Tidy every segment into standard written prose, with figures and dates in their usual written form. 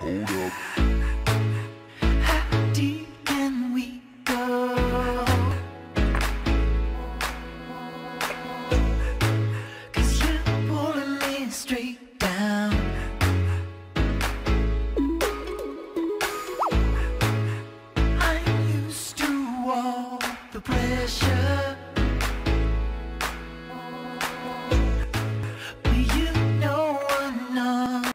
Hold up. How deep can we go? 'Cause you're pulling me straight down. I'm used to all the pressure, but you know I'm not.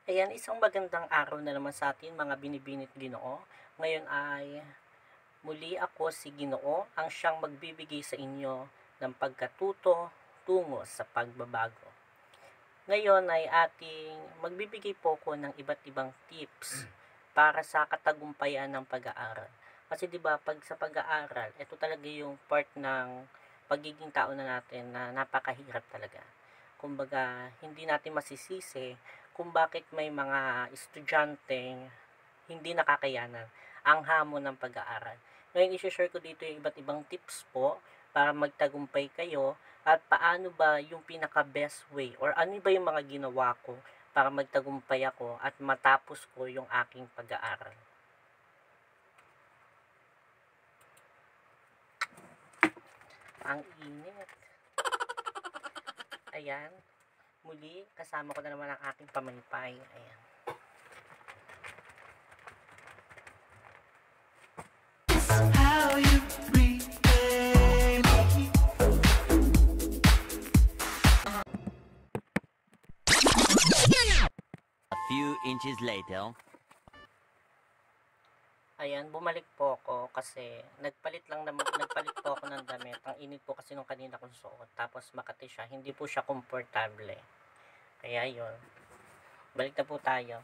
Ayan, isang magandang araw na naman sa atin mga binibinit Ginoo. Ngayon ay muli ako si Ginoo, ang siyang magbibigay sa inyo ng pagkatuto tungo sa pagbabago. Ngayon ay magbibigay po ko ng iba't ibang tips para sa katagumpayan ng pag-aaral. Kasi 'di ba, pag sa pag-aaral, ito talaga yung part ng pagiging tao na natin na napakahirap talaga. Kumbaga, hindi natin masisisi kung bakit may mga estudyanteng hindi nakakayanan ang hamon ng pag-aaral. Ngayon, i-share ko dito yung iba't ibang tips po para magtagumpay kayo at paano ba yung pinaka-best way or ano ba yung mga ginawa ko para magtagumpay ako at matapos ko yung aking pag-aaral. Ang init. Ayan. Muli, kasama ko na naman ang aking pamaypay. Ayan. How you repay me. A few inches later. Ayan, bumalik po ako kasi nagpalit po ako ng damit. Ang init po kasi nung kanina kong suot. Tapos makati siya. Hindi po siya komportable. Kaya yun. Balik na po tayo.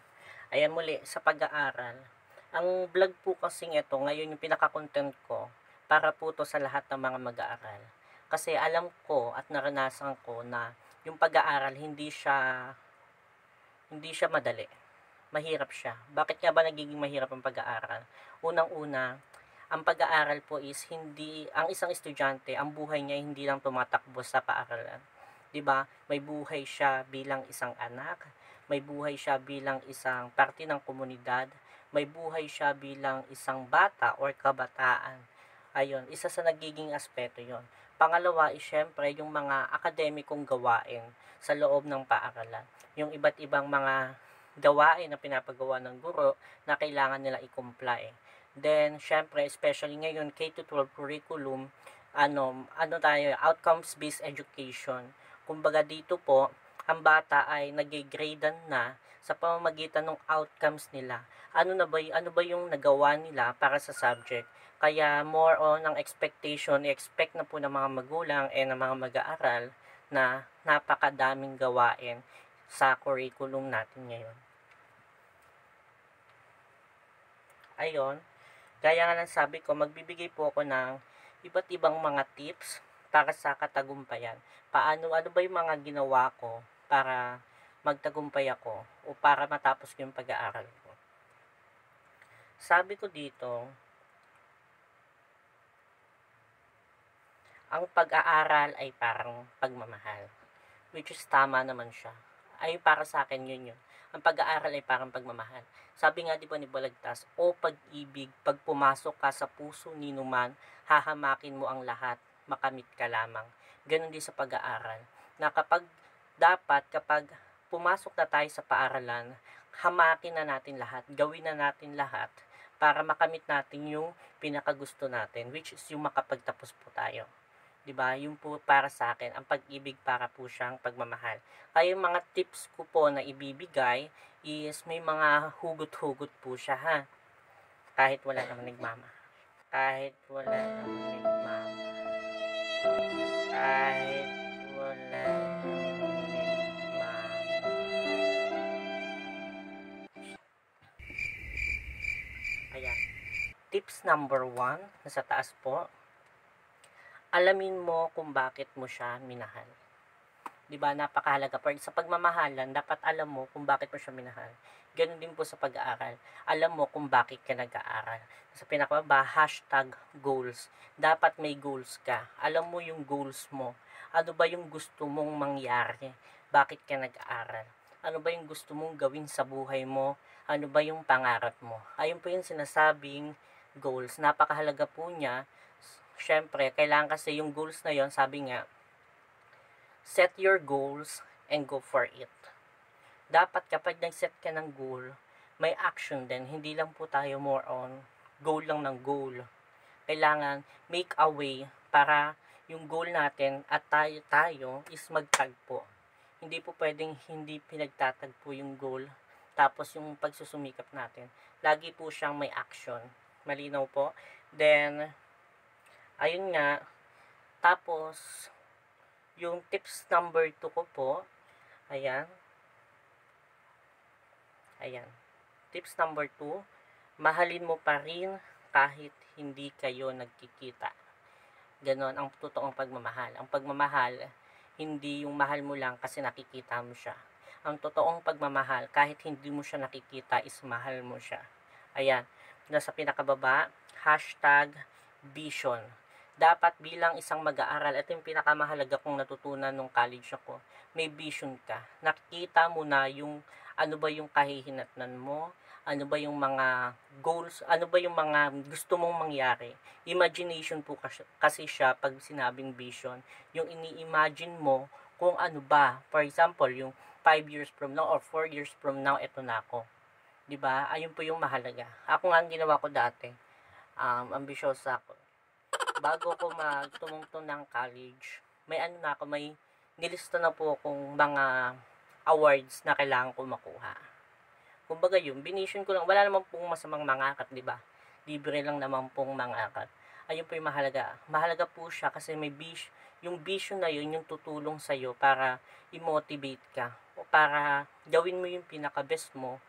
Ayan muli, sa pag-aaral. Ang vlog po kasing ito, ngayon yung pinaka-content ko, para po to sa lahat ng mga mag-aaral. Kasi alam ko at naranasan ko na yung pag-aaral hindi siya madali. Mahirap siya. Bakit nga ba nagiging mahirap ang pag-aaral? Unang-una, ang pag-aaral po is ang isang estudyante, ang buhay niya hindi lang tumatakbo sa paaralan. 'Di ba? May buhay siya bilang isang anak, may buhay siya bilang isang parte ng komunidad, may buhay siya bilang isang bata or kabataan. Ayun, isa sa nagiging aspeto 'yon. Pangalawa is syempre yung mga akademikong gawain sa loob ng paaralan. Yung iba't ibang mga gawain na pinapagawa ng guro na kailangan nila i-comply. Then, syempre, especially ngayon, K-12 curriculum, outcomes-based education. Kumbaga dito po, ang bata ay nag-gradean na sa pamamagitan ng outcomes nila. Ano ba yung nagawa nila para sa subject? Kaya more on ang expectation, i-expect na po ng mga magulang ng mga mag-aaral na napakadaming gawain sa curriculum natin ngayon. Ayun, gaya nga ng sabi ko, magbibigay po ako ng iba't ibang mga tips para sa katagumpayan. Ano ba yung mga ginawa ko para magtagumpay ako o para matapos ko yung pag-aaral ko. Sabi ko dito, ang pag-aaral ay parang pagmamahal. Which is tama naman siya. Ay para sa akin yun. Ang pag-aaral ay parang pagmamahal. Sabi nga di ba ni Balagtas, o pag-ibig, pag pumasok ka sa puso ni numan, hahamakin mo ang lahat, makamit ka lamang. Ganon din sa pag-aaral. Na kapag pumasok na tayo sa paaralan, hamakin na natin lahat, gawin na natin lahat, para makamit natin yung pinakagusto natin, which is yung makapagtapos po tayo. Diba? Yung po para sa akin, ang pag-ibig para po siyang pagmamahal. Kaya yung mga tips ko po na ibibigay is may mga hugot-hugot po siya ha. Kahit wala namang nagmama. Kahit wala namang nagmama. Kahit wala namang nagmama. Ayan. Tips number 1, nasa taas po. Alamin mo kung bakit mo siya minahal. 'Di ba? Napakahalaga. Sa pagmamahalan, dapat alam mo kung bakit mo siya minahal. Ganun din po sa pag-aaral. Alam mo kung bakit ka nag-aaral. Sa pinakababa, #goals. Dapat may goals ka. Alam mo yung goals mo. Ano ba yung gusto mong mangyari? Bakit ka nag-aaral? Ano ba yung gusto mong gawin sa buhay mo? Ano ba yung pangarap mo? Ayun po yung sinasabing goals. Napakahalaga po niya. Siyempre, kailangan kasi yung goals na yon, sabi nga, set your goals and go for it. Dapat kapag nag-set ka ng goal, may action din. Hindi lang po tayo more on goal lang ng goal. Kailangan make a way para yung goal natin at tayo is magtagpo. Hindi po pwedeng hindi pinagtatagpo yung goal. Tapos yung pagsusumikap natin, lagi po siyang may action. Malinaw po. Then, ayun nga. Tapos, yung tips number 2 ko po, ayan. Tips number 2, mahalin mo pa rin kahit hindi kayo nagkikita. Ganon ang totoong pagmamahal. Ang pagmamahal, hindi yung mahal mo lang kasi nakikita mo siya. Ang totoong pagmamahal, kahit hindi mo siya nakikita, is mahal mo siya. Ayan, nasa pinakababa, #vision. Dapat bilang isang mag-aaral, ito yung pinakamahalaga kong natutunan nung college ako, may vision ka. Nakikita mo na yung ano ba yung kahihinatnan mo, ano ba yung mga goals, ano ba yung mga gusto mong mangyari. Imagination po kasi siya pag sinabing vision. Yung ini-imagine mo kung ano ba. For example, yung 5 years from now or 4 years from now, eto na ako. Diba? Ayun po yung mahalaga. Ako nga ang ginawa ko dati. Ambisyosa ako. Bago ko magtumungtong ng college, may nilista na po akong mga awards na kailangan ko makuha. Kumbaga yun, binisyon ko lang, wala naman pong masamang mangakat, di ba? Libre lang naman pong mangakat. Ayun po yung mahalaga. Mahalaga po siya kasi yung vision na yun, yung tutulong sa'yo para i-motivate ka o para gawin mo yung pinaka-best mo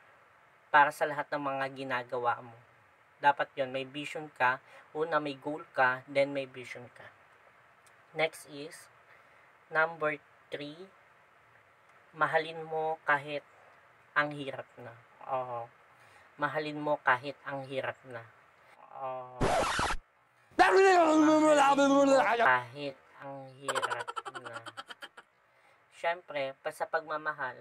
para sa lahat ng mga ginagawa mo. Dapat yun, may vision ka, una may goal ka, then may vision ka. Next is, number 3, mahalin mo kahit ang hirap na. Mahalin mo kahit ang hirap na. Kahit ang hirap na. Siyempre, sa pagmamahal,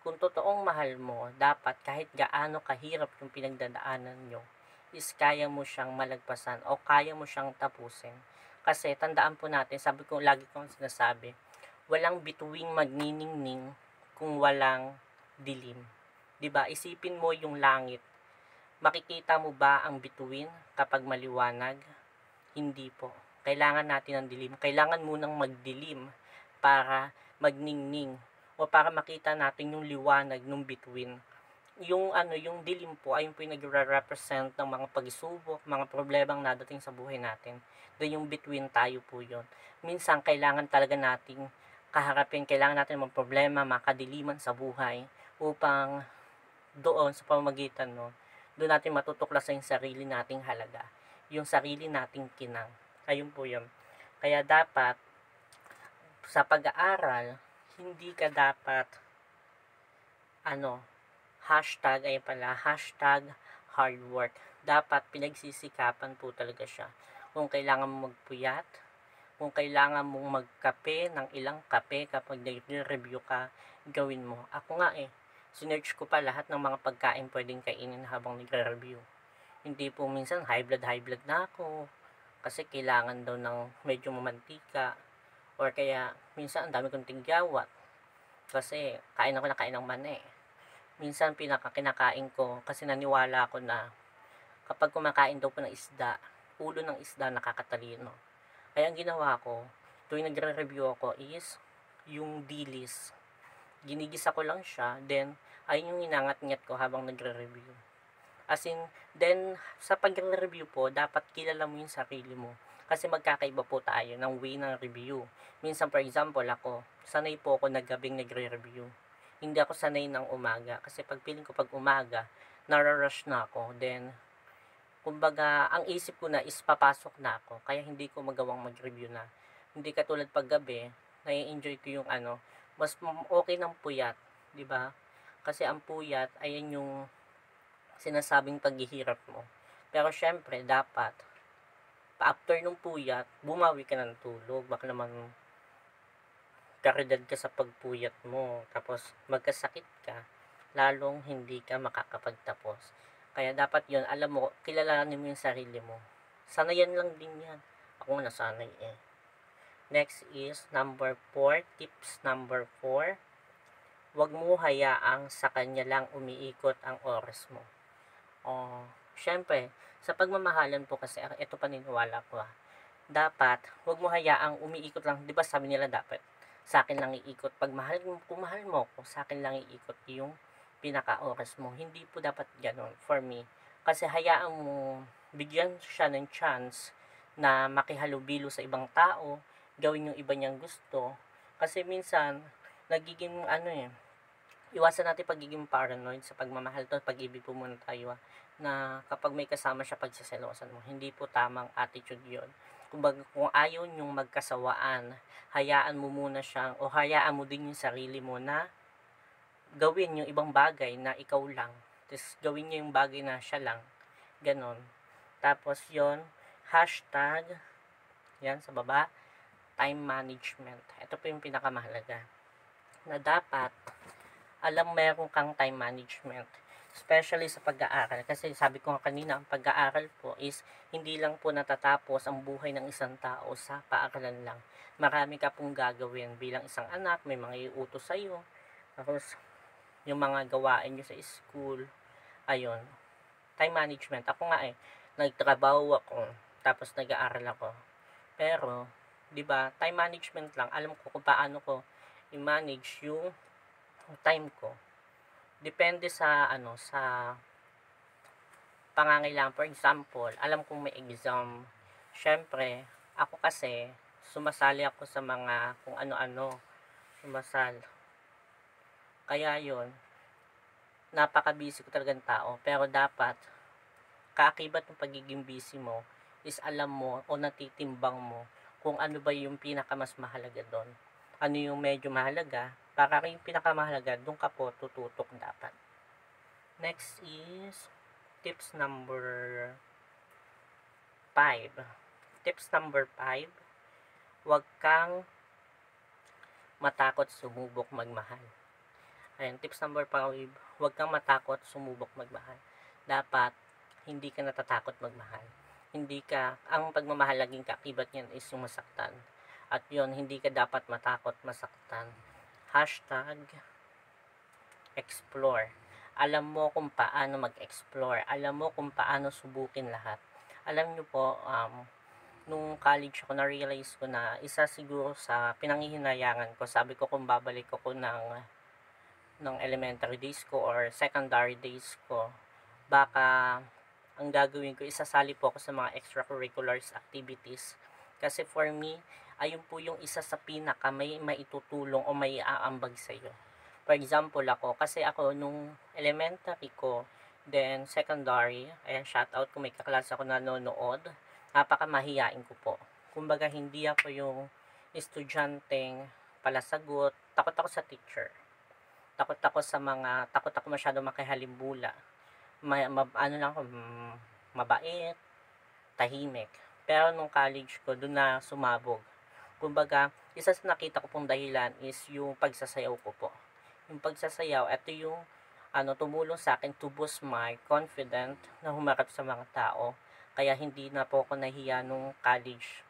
kung totoong mahal mo, dapat kahit gaano kahirap yung pinagdadaanan nyo, is kaya mo siyang malagpasan o kaya mo siyang tapusin. Kasi tandaan po natin, sabi ko, lagi kong sinasabi, walang bituing magniningning kung walang dilim. 'Di ba? Isipin mo yung langit. Makikita mo ba ang bituin kapag maliwanag? Hindi po. Kailangan natin ng dilim. Kailangan munang magdilim para magningning o para makita natin yung liwanag ng bituin. Yung dilim po ay yung pinag-represent ng mga pagsubok, mga problemang nadating sa buhay natin. Then yung between tayo po yun. Minsan kailangan talaga nating kaharapin, kailangan natin ng problema, makadiliman sa buhay upang doon sa pamamagitan no, doon natin matutuklasan yung sarili nating halaga, yung sarili nating kinang. Ayun po yun. Kaya dapat sa pag-aaral, hindi ka dapat #hard work. Dapat pinagsisikapan po talaga siya. Kung kailangan mong magpuyat, kung kailangan mong magkape ng ilang kape kapag nag-review ka, gawin mo. Ako nga sinearch ko pa lahat ng mga pagkain pwedeng kainin habang nagre-review. Hindi po minsan high blood na ako kasi kailangan daw ng medyo mamantika or kaya minsan ang dami kong tigyawat kasi kain ng mani. Minsan kinakain ko kasi naniwala ako na kapag kumakain daw po ng isda, ulo ng isda nakakatalino. Kaya ang ginawa ko, tuwing nagre-review ako is yung dilis. Ginigisa ko lang siya, then ayun yung inangat-ngat ko habang nagre-review. As in, then sa pagre-review po, dapat kilala mo yung sarili mo. Kasi magkakaiba po tayo ng way ng review. Minsan, for example, ako, sanay po ako gabing nagre-review. Hindi ako sanay ng umaga. Kasi feeling ko pag umaga, nararush na ako. Then, kumbaga, ang isip ko na is papasok na ako. Kaya hindi ko magawang mag-review na. Hindi katulad pag gabi, nai-enjoy ko yung mas okay ng puyat. 'Di ba? Kasi ang puyat, ayan yung sinasabing paghihirap mo. Pero syempre, dapat, after nung puyat, bumawi ka ng tulog. Baka naman karidad ka sa pagpuyat mo, tapos magkasakit ka, lalong hindi ka makakapagtapos. Kaya dapat yon, alam mo, kilalanin mo yung sarili mo. Sanayan lang din yan. Ako nga nasanay eh. Next is number 4, tips number 4. Huwag mo hayaang sa kanya lang umiikot ang oras mo. Syempre, sa pagmamahalan po kasi, ito paniniwala ko dapat, huwag mo hayaang umiikot lang. Di ba sabi nila dapat, sa akin lang iikot. Kung mahal mo ko, sa akin lang iikot yung pinaka-oras mo. Hindi po dapat ganun for me. Kasi hayaan mo, bigyan siya ng chance na makihalubilo sa ibang tao, gawin yung iba niyang gusto. Kasi minsan, nagiging iwasan natin pagiging paranoid sa pagmamahal to, pag-ibig po muna tayo na kapag may kasama siya, pagsaselosan mo. Hindi po tamang attitude yon. Kung ayaw nyong magkasawaan, hayaan mo muna siyang, o hayaan mo din yung sarili mo na gawin yung ibang bagay na ikaw lang. Tapos gawin niyo yung bagay na siya lang. Ganon. Tapos yon, hashtag, yan sa baba, time management. Ito po yung pinakamahalaga. Na dapat, alam meron kang time management. Especially sa pag-aaral. Kasi sabi ko nga kanina, ang pag-aaral po is hindi lang po natatapos ang buhay ng isang tao sa paaralan lang. Marami ka pong gagawin bilang isang anak, may mga iutos sa'yo. Tapos, yung mga gawain nyo sa school, ayun. Time management. Ako nga nagtrabaho ako, tapos nag-aaral ako. Pero, di ba, time management lang. Alam ko kung paano ko i-manage yung time ko. Depende sa sa pangangailangan. For example, alam kong may exam. Syempre, ako kasi sumasali ako sa mga kung ano-ano, kaya yon, napaka-busy ko talagang tao. Pero dapat kaakibat ng pagiging busy mo is alam mo o natitimbang mo kung ano ba yung pinakamas mahalaga doon. Ano yung medyo mahalaga, para yung pinakamahalaga, doon ka po tututok dapat. Next is tips number 5. Tips number 5, huwag kang matakot sumubok magmahal. Ayan, tips number 5, huwag kang matakot sumubok magmahal. Dapat, hindi ka natatakot magmahal. Ang pagmamahal laging kaakibat niyan is yung masaktan. At yon, hindi ka dapat matakot masaktan. Hashtag explore. Alam mo kung paano mag-explore. Alam mo kung paano subukin lahat. Alam nyo po, nung college ako, na-realize ko na isa siguro sa pinanghihinayangan ko, sabi ko kung babalik ako ng elementary days ko or secondary days ko, baka ang gagawin ko, isasali po ako sa mga extracurriculars activities. Kasi for me, ayun po yung isa sa pinaka may maitutulong o may aambag sa iyo. For example kasi ako nung elementary ko, then secondary, ayan, shout out kung may kaklase ako nanonood, napakamahiyain ko po. Kumbaga, hindi ako yung estudyanteng palasagot, takot ako sa teacher. Takot ako masyado makihalimbula. Mabait, tahimik. Pero nung college ko, doon na sumabog. Kumbaga, isa sa nakita ko pong dahilan is yung pagsasayaw ko po. Yung pagsasayaw, ito yung tumulong sa akin to boost my confidence na humarap sa mga tao. Kaya hindi na po ako nahiya nung college.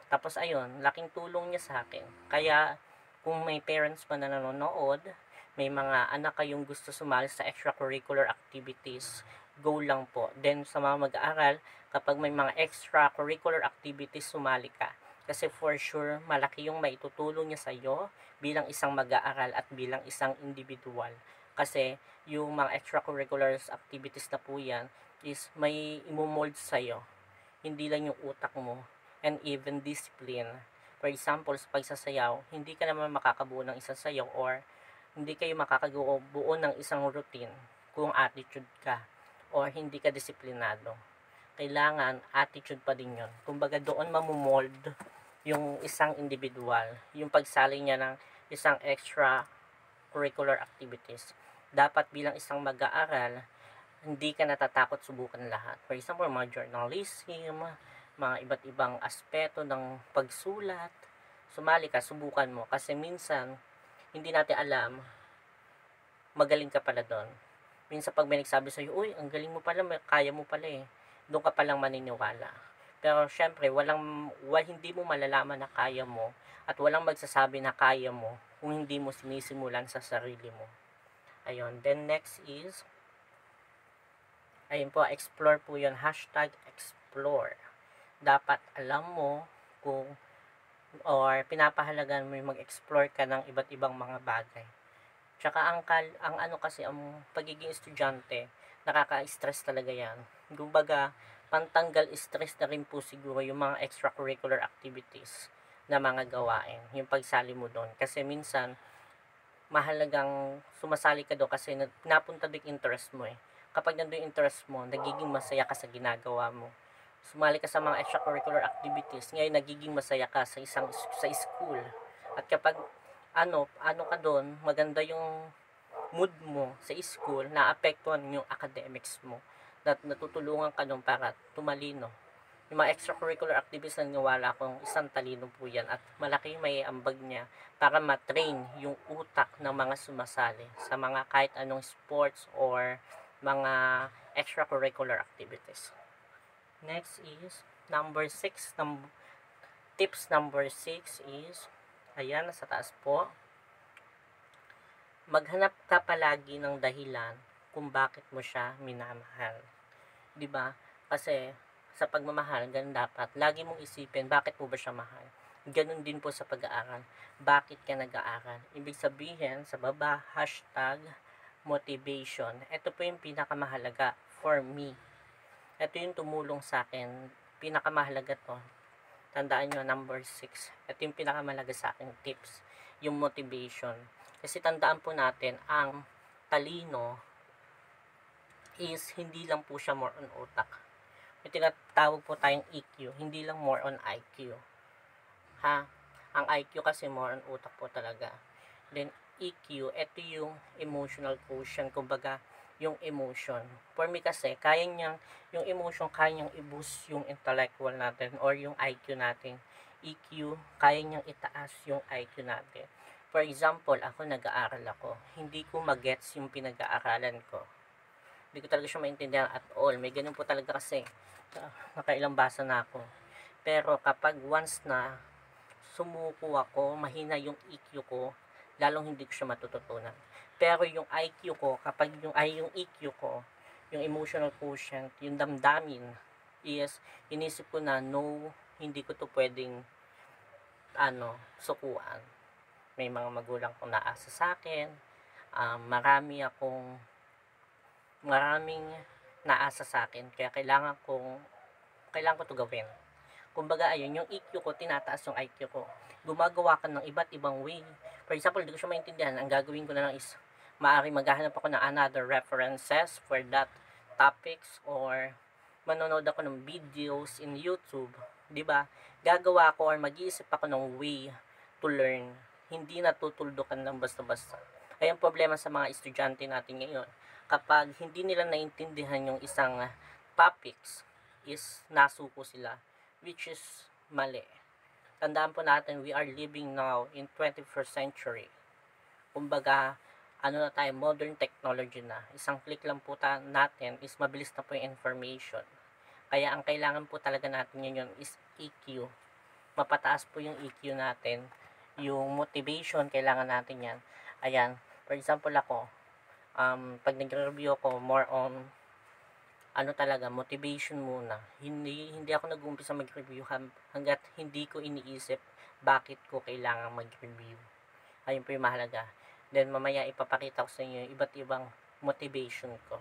Tapos ayun, laking tulong niya sa akin. Kaya kung may parents pa na nanonood, may mga anak kayong gusto sumali sa extracurricular activities, go lang po. Then sa mga mag-aaral, kapag may mga extracurricular activities, sumali ka. Kasi for sure, malaki yung maitutulong niya sa iyo bilang isang mag-aaral at bilang isang individual. Kasi yung mga extracurriculars activities na po yan is may imomold sa iyo. Hindi lang yung utak mo and even discipline. For example, sa pagsasayaw, hindi ka naman makakabuo ng isang sayaw or hindi kayo makakabuo ng isang routine kung attitude ka or hindi ka disiplinado. Kailangan attitude pa din yun. Kumbaga doon mamumold yung isang individual, yung pagsali niya ng isang extra curricular activities. Dapat bilang isang mag-aaral, hindi ka natatakot subukan lahat. For example, mga journalism, mga iba't ibang aspeto ng pagsulat. sumali ka, subukan mo. Kasi minsan, hindi natin alam, magaling ka pala doon. Minsan pag may nagsabi sa'yo, uy, ang galing mo pala, kaya mo pala eh. Doon ka palang maniniwala. Pero syempre, hindi mo malalaman na kaya mo at walang magsasabi na kaya mo kung hindi mo sinisimulan sa sarili mo. Ayun. Then next is, ayun po, explore po yun. #explore. Dapat alam mo kung or pinapahalagan mo yung mag-explore ka ng iba't ibang mga bagay. Tsaka ang pagiging estudyante, nakaka-stress talaga yan. Kumbaga, pantanggal stress na rin po siguro yung mga extracurricular activities na mga gawain, yung pagsali mo doon. Kasi minsan, mahalagang sumasali ka doon kasi napunta doon interest mo eh. Kapag nandun yung interest mo, nagiging masaya ka sa ginagawa mo. Sumali ka sa mga extracurricular activities, ngayon nagiging masaya ka sa school. At kapag ano ka doon, maganda yung mood mo sa school, naapektuhan yung academics mo. Natutulungan ka doon para tumalino. Yung mga extracurricular activities na niwala akong isang talino po yan at malaki may ambag niya para matrain yung utak ng mga sumasali sa mga kahit anong sports or mga extracurricular activities. Next is tips number 6 is, ayan, nasa taas po. Maghanap ka palagi ng dahilan kung bakit mo siya minamahal. 'Di ba? Kasi sa pagmamahal, ganun dapat. Lagi mong isipin, bakit mo ba siya mahal? Ganun din po sa pag-aaral. Bakit ka nag-aaral? Ibig sabihin, sa baba, #motivation. Ito po yung pinakamahalaga for me. Ito yung tumulong sa akin. Pinakamahalaga to. Tandaan nyo, number 6. Ito yung pinakamahalaga sa akin tips. Yung motivation. Kasi tandaan po natin, ang talino is hindi lang po siya more on utak. May tinatawag po tayong EQ, hindi lang more on IQ. Ang IQ kasi more on utak po talaga. Then EQ, ito yung emotional quotient, kumbaga yung emotion. For me kasi, yung emotion, kaya niyang i-boost yung intellectual natin or yung IQ natin. EQ, kaya niyang itaas yung IQ natin. For example, ako nag-aaral ako. Hindi ko magets yung pinag-aaralan ko. Hindi ko talaga siya maintindihan at all. May ganun po talaga kasi. Nakailang basa na ako. Pero kapag once na sumuko ako, mahina yung EQ ko, lalong hindi ko siya matututunan. Pero yung IQ ko, yung EQ ko, yung emotional quotient, yung damdamin, is, inisip ko na, no, hindi ko to pwedeng, sukuan. May mga magulang kong naasa sa akin, maraming naasa sa akin, kaya kailangan ko to gawin. Kumbaga, ayun, yung EQ ko, tinataas yung IQ ko. Gumagawa ka ng iba't ibang way. For example, hindi ko siya maintindihan. Ang gagawin ko na lang is, maaari maghahanap ako ng another references for that topics or manonood ako ng videos in YouTube. 'Di ba? Gagawa ako or mag-iisip ako ng way to learn. Hindi natutuldukan lang basta-basta. Ay ang problema sa mga estudyante natin ngayon. Kapag hindi nila naintindihan yung isang topics, is nasuko sila, which is mali. Tandaan po natin, we are living now in 21st century. Kumbaga, na tayo, modern technology na. Isang click lang po natin is mabilis na po yung information. Kaya ang kailangan po talaga natin ngayon is EQ. Mapataas po yung EQ natin. Yung motivation, kailangan natin yan. Ayan, for example ako, pag nag-review ako, more on talaga, motivation muna. Hindi ako nag-uumpisa mag-review hanggat hindi ko iniisip bakit ko kailangan mag-review. Ayun po yung mahalaga. Then mamaya ipapakita ko sa inyo yung iba't ibang motivation ko.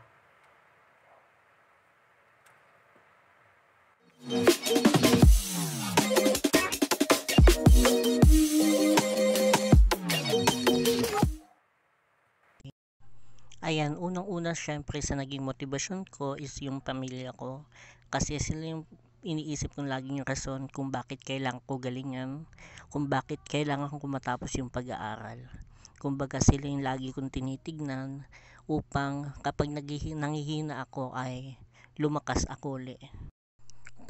Ayan, unang-una syempre sa naging motivasyon ko is yung pamilya ko. Kasi sila yung iniisip kong laging rason kung bakit kailangan ko galingan, kung bakit kailangan ko matapos yung pag-aaral. Kumbaga sila yung lagi kong tinitignan upang kapag nanghihina ako ay lumakas ako ulit.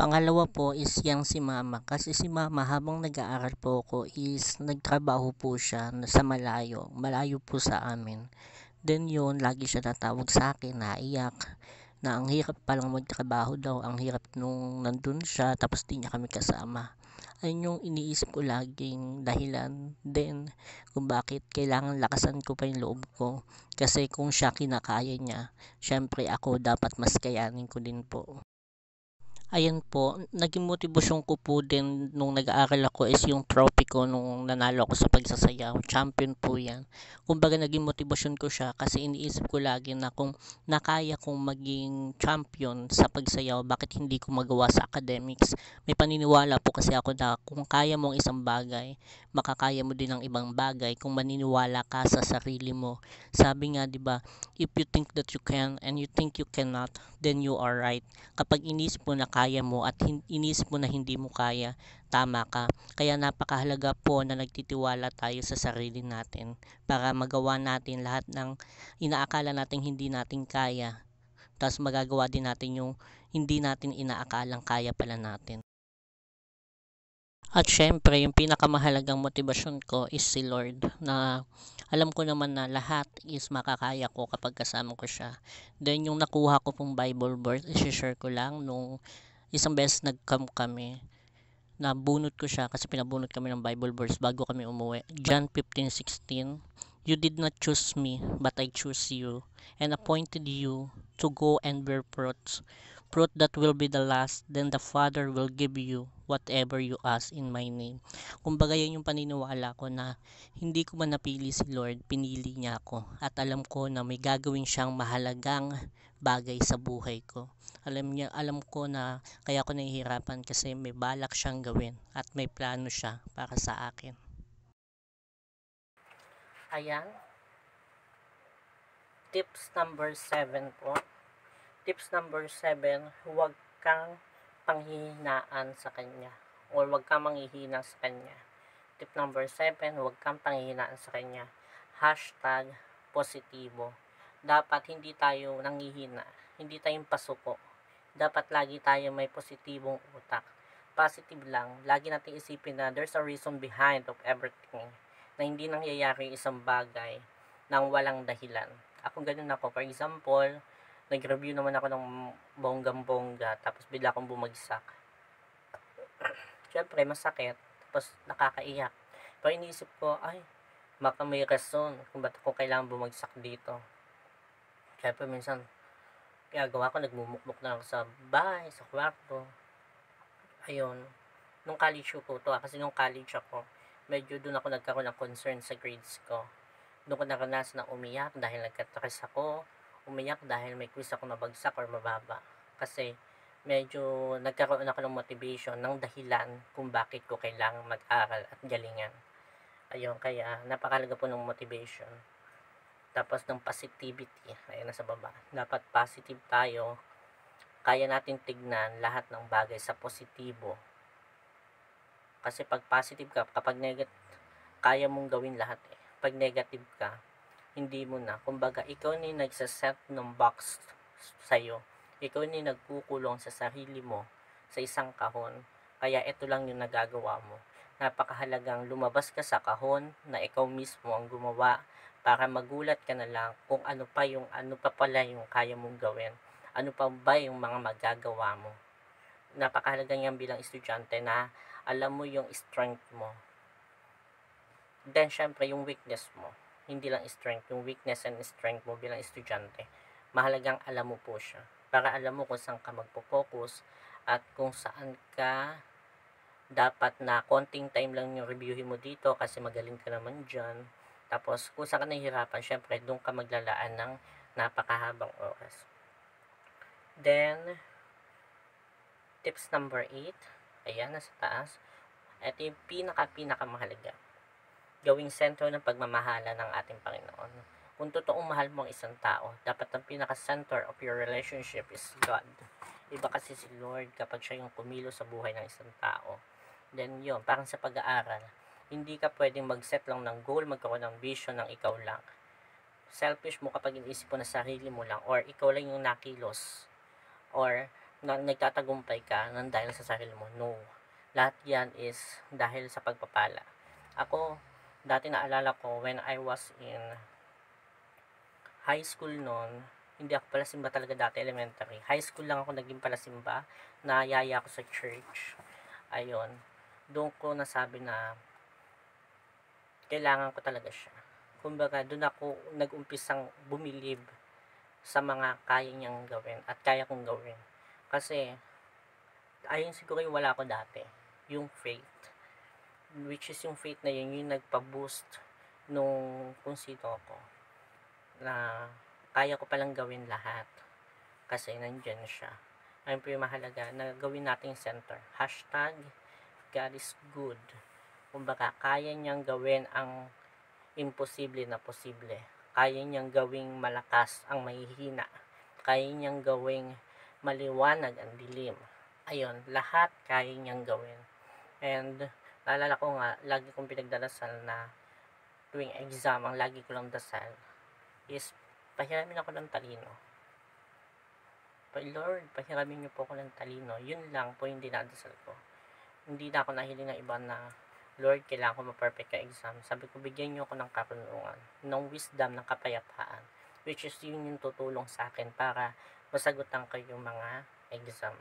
Pangalawa po is yang si mama. Kasi si mama habang nag-aaral po ako is nagtrabaho po siya sa malayo. Malayo po sa amin. Then yun, lagi siya tatawag sa akin, naiyak, na ang hirap palang magtrabaho daw, ang hirap nung nandun siya, tapos di niya kami kasama. Ayun yung iniisip ko laging dahilan din kung bakit kailangan lakasan ko pa yung loob ko. Kasi kung siya kinakaya niya, syempre ako dapat mas kayanin ko din po. Ayan po, naging motibasyon ko po din nung nag-aaral ako is yung trophy ko nung nanalo ako sa pagsasayaw. Champion po yan. Kumbaga naging motibasyon ko siya kasi iniisip ko lagi na kung nakaya kong maging champion sa pagsayaw, bakit hindi ko magawa sa academics? May paniniwala po kasi ako na kung kaya mong isang bagay, makakaya mo din ang ibang bagay kung maniniwala ka sa sarili mo. Sabi nga, 'di ba, if you think that you can and you think you cannot, then you are right. Kapag inisip mo na kaya mo at inisip mo na hindi mo kaya, tama ka. Kaya napakahalaga po na nagtitiwala tayo sa sarili natin para magawa natin lahat ng inaakala natin hindi natin kaya. Tapos magagawa din natin yung hindi natin inaakalang kaya pala natin. At syempre, yung pinakamahalagang motibasyon ko is si Lord na alam ko naman na lahat is makakaya ko kapag kasama ko siya. Then yung nakuha ko pong Bible verse, i-share ko lang nung isang beses nag-camp kami. Nabunot ko siya kasi pinabunot kami ng Bible verse bago kami umuwi. John 15:16. You did not choose me, but I chose you and appointed you to go and bear fruit that will be the last, then the Father will give you whatever you ask in my name. Kumbaga yan yung paniniwala ko na hindi ko man napili si Lord, pinili niya ako. At alam ko na may gagawin siyang mahalagang bagay sa buhay ko. Alam ko na kaya ako nahihirapan kasi may balak siyang gawin at may plano siya para sa akin. Ayan. Tips number 7 po. Tips number 7, huwag kang panghihinaan sa kanya or huwag kang manghihina sa kanya. Tip number 7, huwag kang panghihinaan sa kanya. Hashtag positibo. Dapat hindi tayo nanghihina, hindi tayong pasuko. Dapat lagi tayo may positibong utak. Positive lang. Lagi natin isipin na there's a reason behind of everything. Na hindi nangyayari isang bagay nang walang dahilan. Ako ganun ako. For example, nag-review naman ako ng bonggang-bongga, tapos bigla akong bumagsak. Siyempre, masakit, tapos nakakaiyak. Pero iniisip ko, ay, baka may rason kung ba't ako kailangan bumagsak dito. Siyempre, minsan, kaya gawa ko, nagmumukmuk na ako sa bahay, sa kwarto. Ayun. Nung college ko to, kasi nung college ako, medyo doon ako nagkaroon ng concern sa grades ko. Doon ko naranasan na umiyak dahil nagka-stress ako, umiyak dahil may quiz ako nabagsak or mababa. Kasi medyo nagkaroon ako ng motivation, ng dahilan kung bakit ko kailangang mag-aral at galingan. Ayun, kaya napakalaga po ng motivation. Tapos ng positivity, ayun nasa baba. Dapat positive tayo. Kaya natin tignan lahat ng bagay sa positibo. Kasi pag positive ka, kapag negative, kaya mong gawin lahat eh. Pag negative ka, hindi mo na. Kumbaga, ikaw ni nagsaset ng box sa'yo. Ikaw ni nagkukulong sa sarili mo sa isang kahon. Kaya ito lang yung nagagawa mo. Napakahalagang lumabas ka sa kahon na ikaw mismo ang gumawa para magulat ka na lang kung ano pa pala yung kaya mong gawin. Ano pa ba yung mga magagawa mo. Napakahalaga niyan bilang estudyante na alam mo yung strength mo. Then, syempre, yung weakness mo. Hindi lang strength, yung weakness and strength mo bilang estudyante, mahalagang alam mo po siya. Para alam mo kung saan ka magpo-focus at kung saan ka dapat na konting time lang yung reviewin mo dito kasi magaling ka naman dyan. Tapos, kung saan ka nahihirapan, syempre, doon ka maglalaan ng napakahabang oras. Then, tips number 8, ayan, nasa taas. Ito yung pinakamahalaga. Gawing sentro ng pagmamahala ng ating Panginoon. Kung totoong mahal mo ang isang tao, dapat ang pinaka-center of your relationship is God. Iba kasi si Lord kapag siya yung kumilos sa buhay ng isang tao. Then yun, parang sa pag-aaral, hindi ka pwedeng mag-set lang ng goal, magkaroon ng vision ng ikaw lang. Selfish mo kapag iniisip mo na sarili mo lang or ikaw lang yung nakilos or na nagtatagumpay ka nang dahil sa sarili mo. No. Lahat yan is dahil sa pagpapala. Ako, dati naalala ko when I was in high school noon, hindi ako palasimba talaga dati elementary. High school lang ako naging palasimba, nayaya ako sa church. Ayun, doon ko nasabi na kailangan ko talaga siya. Kumbaga, doon ako nag-umpisang bumilib sa mga kaya niyang gawin at kaya kong gawin. Kasi, ayun siguro yung wala ko dati, yung faith. Which is yung faith na yun, yung nagpa-boost nung kung sino ako. Na kaya ko palang gawin lahat. Kasi nandyan siya. Ayun po yung mahalaga na gawin nating center. Hashtag, God is good. Kumbaga, kaya niyang gawin ang imposible na posible. Kaya niyang gawing malakas ang mahihina. Kaya niyang gawing maliwanag ang dilim. Ayun, lahat kaya niyang gawin. And, naalala ko nga, lagi kong pinagdarasal na tuwing exam, ang lagi ko lang dasal is, pahiramin ako ng talino. Lord, pahiramin niyo po ako ng talino. Yun lang po yung dinadasal ko. Hindi na ako nahiling ng iba na, Lord, kailangan ko ma-perfect ka exam. Sabi ko, bigyan niyo ako ng karunungan, ng wisdom, ng kapayapaan, which is yun yung tutulong sa akin para masagutan ko yung mga exam.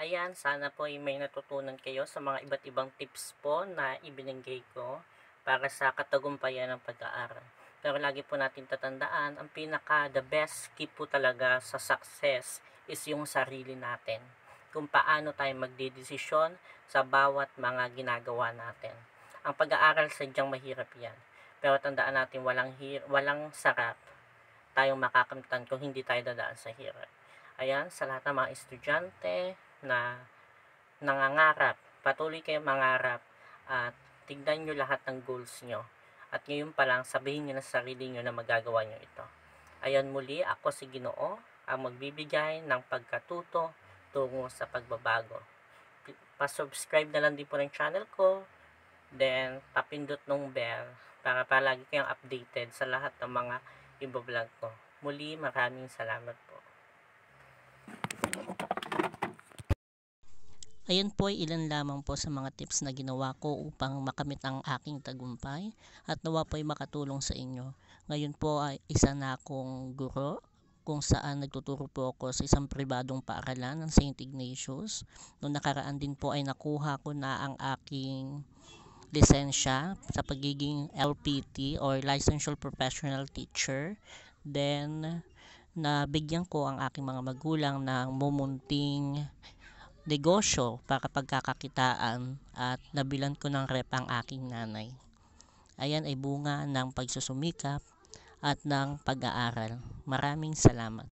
Ayan, sana po ay may natutunan kayo sa mga iba't ibang tips po na ibinigay ko para sa katagumpayan ng pag-aaral. Pero lagi po natin tatandaan, ang the best key po talaga sa success is yung sarili natin. Kung paano tayo magdedesisyon sa bawat mga ginagawa natin. Ang pag-aaral sadyang mahirap yan. Pero tandaan natin, walang sarap tayong makakamtan kung hindi tayo dadaan sa hirap. Ayan, sa lahat ng mga estudyante na nangangarap, patuloy kayong mangarap at tignan nyo lahat ng goals nyo. At ngayon pa lang, sabihin nyo na sa sarili nyo na magagawa nyo ito. Ayan muli, ako si Ginoo, ang magbibigay ng pagkatuto tungo sa pagbabago. Pa-subscribe na lang din po ng channel ko, then papindot ng bell para palagi kayong updated sa lahat ng mga ibablog ko. Muli, maraming salamat po. Ayan po ay ilan lamang po sa mga tips na ginawa ko upang makamit ang aking tagumpay at nawa po ay makatulong sa inyo. Ngayon po ay isa na akong guro kung saan nagtuturo po ako sa isang pribadong paaralan ng St. Ignatius. Noong nakaraan din po ay nakuha ko na ang aking lisensya sa pagiging LPT or Licensed Professional Teacher. Then, nabigyan ko ang aking mga magulang ng mumunting negosyo para pagkakakitaan at nabilan ko ng rep ang aking nanay. Ayan ay bunga ng pagsusumikap at ng pag-aaral. Maraming salamat.